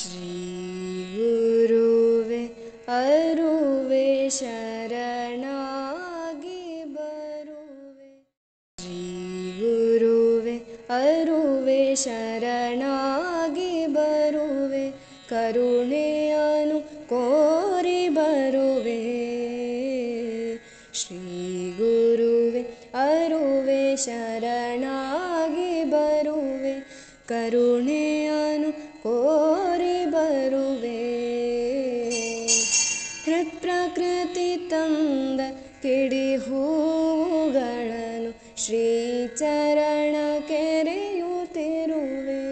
ಶ್ರೀ ಗುರುವೆ ಅರುವೆ ಶರಣಾಗಿ ಬರುವೆ. ಶ್ರೀ ಗುರುವೆ ಅರುವೆ ಶರಣಾಗಿ ಬರುವೆ. ಕರುಣೆಯನ್ನು ಕೋರಿ ಬರುವೆ. ಶ್ರೀ ಗುರುವೆ ಅರುವೆ ಶರಣಾಗಿ ಬರುವೆ. ಕರುಣೆಯನ್ನು ಕೋರಿ ಬರುವೆ. ಹೃತ್ಪ್ರಕೃತಿ ತಂದ ಕಿಡಿ ಹೂವುಗಳನ್ನು ಶ್ರೀಚರಣ ಕೆರೆಯುತ್ತಿರುವೆ.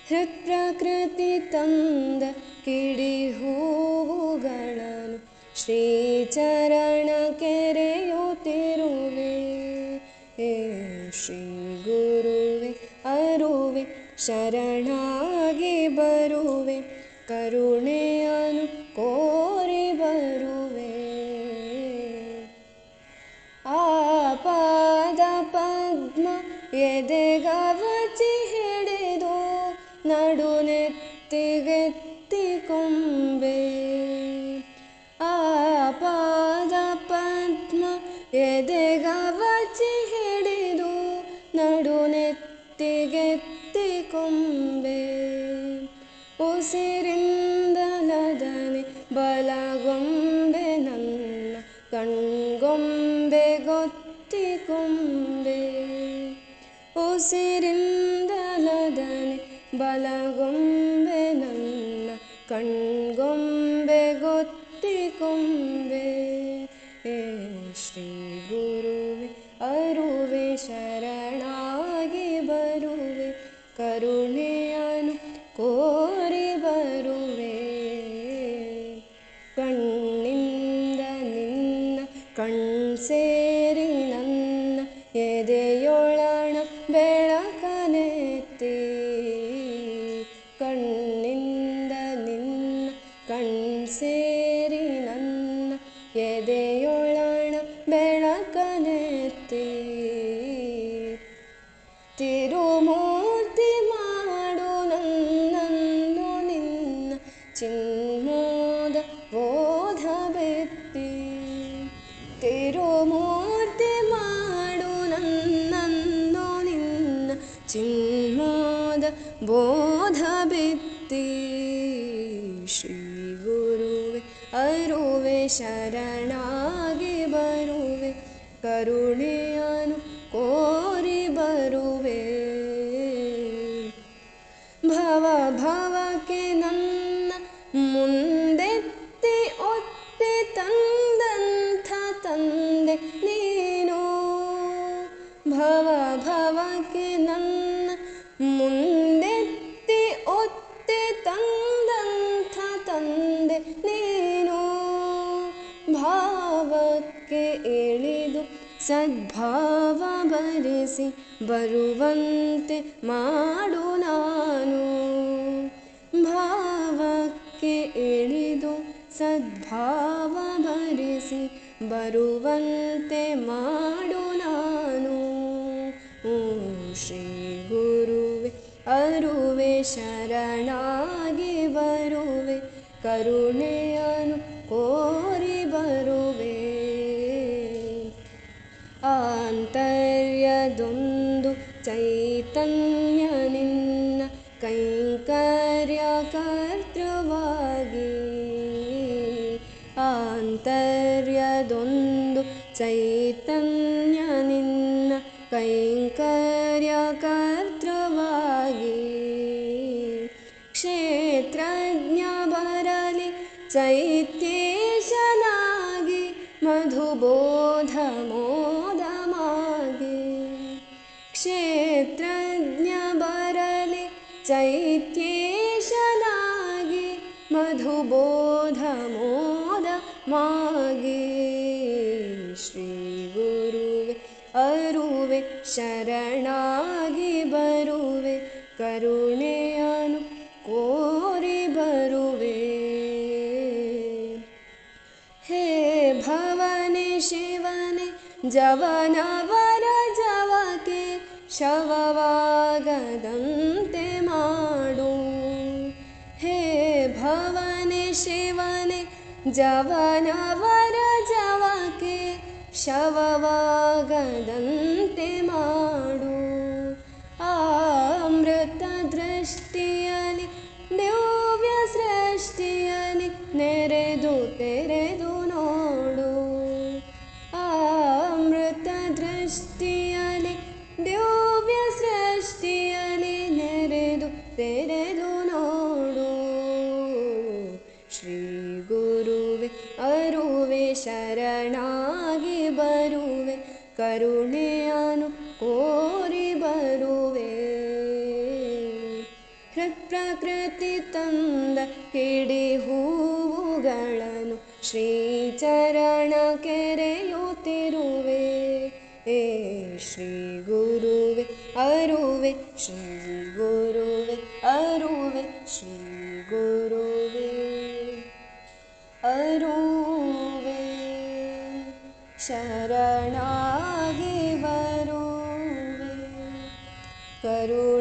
ಹೃತ್ಪ್ರಕೃತಿ ತಂದ ಕಿಡಿ ಹೂವುಗಳನ್ನು ಶ್ರೀಚರಣ ಕೆರೆಯುತ್ತಿರುವೆ. ಶ್ರೀ ಗುರುವೆ ಅರುವೆ ಶರಣಾಗಿ ಬರುವೆ. ಕರುಣೆಯನ್ನು ಕೋರಿ ಬರುವೆ. ಆಪಾದ ಪದ್ಮ ಎದೆಗವಚಿ ಹಿಡಿದು ನಡುನೆತ್ತಿಗೆತ್ತಿ ಕೊಂಬೆ. ಆಪಾದ ಪದ್ಮ ಎದೆಗವಚಿ ಹಿಡಿದು ನಡುನೆತ್ತಿಗೆತ್ತಿ ಕೊಂಬೆ. ಉಸಿರಿಂದಲದನೆ ಬಲಗೊಂಬೆ ನನ್ನ ಕಣ್ಗೊಂಬೆ ಗೊತ್ತಿ ಕೊಂಬೆ. ಉಸಿರಿಂದಲದನೆ ಬಲಗೊಂಬೆ ನನ್ನ ಕಣ್ಗೊಂಬೆ ಗೊತ್ತಿ ಕೊಂಬೆ. ಶ್ರೀ ಗುರುವೆ ಅರುವೆ ಶರಣಾಗಿ ಬರುವೆ. ಕರುಣೆಯನ್ನು ಕೋರಿ ಬರುವೆ. ಕಣ್ಣಿಂದ ನಿನ್ನ ಕಣ್ಸೇರಿ ನನ್ನ ಎದೆಯೊಳಣ ಬೆಳಕನೆತ್ತಿ. ಕಣ್ಣಿಂದ ನಿನ್ನ ಕಣ್ಸೇರಿ ನನ್ನ ಎದೆಯೊಳಣ ಬೆಳಕನೆತ್ತಿ. ತಿರುಮೂರ್ತಿ ಮಾಡು ನನ್ನನ್ನು ನಿನ್ನ ಚಿನ್ಮೋದ ಬೋಧ ಬೆತ್ತಿ. ತಿರುಮೂರ್ತಿ ಮಾಡು ನನ್ನನ್ನು ನಿನ್ನ ಚಿನ್ಮೋದ ಬೋಧ ಬೆತ್ತಿ. ಶ್ರೀ ಗುರುವೆ ಅರುವೆ ಶರಣಾಗಿ ಬರುವೆ. ಕರುಣೆಯನ್ನು ಕೋರಿ ಬರುವೆ. ಭವ ಭವಕ್ಕೆ ನನ್ನ ಮುಂದೆತ್ತಿ ಒತ್ತಿ ತಂದಂಥ ತಂದೆ ನೀನು. ಭವ ಭವಕ್ಕೆ ನನ್ನ ಮುಂದೆತ್ತಿ ಒತ್ತಿ ತಂದಂಥ ತಂದೆ ನೀನು. ಭಾವಕ್ಕೆ ಇಳಿದು ಸದ್ಭಾವ ಬರೆಸಿ ಬರುವಂತೆ ಮಾಡು ನಾನು. ಭಾವಕ್ಕೆ ಇಳಿದು ಸದ್ಭಾವ ಬರೆಸಿ ಬರುವಂತೆ ಮಾಡು ನಾನು. ಶ್ರೀ ಗುರುವೆ ಅರುವೆ ಶರಣಾಗಿ ಬರುವೆ. ಕರುಣೆಯನ್ನು ಕೋರಿ ಬರುವೆ. ಆಂತರ್ಯದೊಂದು ಚೈತನ್ಯ ನಿನ್ನ ಕೈಂಕರ್ಯ ಕರ್ತೃವಾಗಿ. ಆಂತರ್ಯದೊಂದು ಚೈತನ್ಯ ನಿನ್ನ ಕೈಂಕರ್ಯ ಕರ್ತೃವಾಗಿ. ಕ್ಷೇತ್ರಜ್ಞ ಬರಲಿ ಚೈತ್ಯೇಶನಾಗಿ ಮಧುಬೋಧ ಮೋದಮಾಗಿ. ಕ್ಷೇತ್ರಜ್ಞ ಬರಲಿ ಚೈತ್ಯೇಶನಾಗಿ ಮಧುಬೋಧ ಮೋದ ಮಾಗಿ. ಶ್ರೀ ಗುರುವೆ ಅರುವೆ ಶರಣಾಗಿ ಬರುವೆ. ಕರುಣೆಯನ್ನು ಕೋರಿ ಬರುವೆ. ಹೇ ಭವನೆ ಶಿವನೆ ಜವನವರ ಜವಕೆ ಶವವಾಗದಂತೆ ಮಾಡು. ಶಿವನೆ ಜವನವರ ಜವಕ್ಕೆ ಶವವಾಗದಂತೆ ಮಾಡು. ಅಮೃತ ದೃಷ್ಟಿಯಲಿ ದಿವ್ಯ ಸೃಷ್ಟಿಯಲಿ ನೆರೆದು ತೆರೆದು ನೋಡು. ಅಮೃತ ದೃಷ್ಟಿಯಲಿ ದಿವ್ಯ ಸೃಷ್ಟಿಯಲಿ ನೆರೆದು ತೆರೆದು ನೋಡು. ಶ್ರೀ ಗುರುವೆ ಅರುವೆ ಶರಣಾಗಿ ಬರುವೆ, ಕರುಣೆಯನು ಕೋರಿ ಬರುವೆ. ಹೃತ್ಪ್ರಕೃತಿ ತಂದ ಕಿಡಿ ಹೂವುಗಳನ್ನು ಶ್ರೀಚರಣ ಕೆರೆಯುತ್ತಿರುವೆ. ಶ್ರೀ ಗುರುವೆ ಅರುವೆ, ಶ್ರೀ ಗುರುವೆ ಅರುವೆ, ಶ್ರೀ ಗುರುವೆ ಅರುವೆ ಶರಣಾಗಿ ಬರುವೆ. ಕರುಣ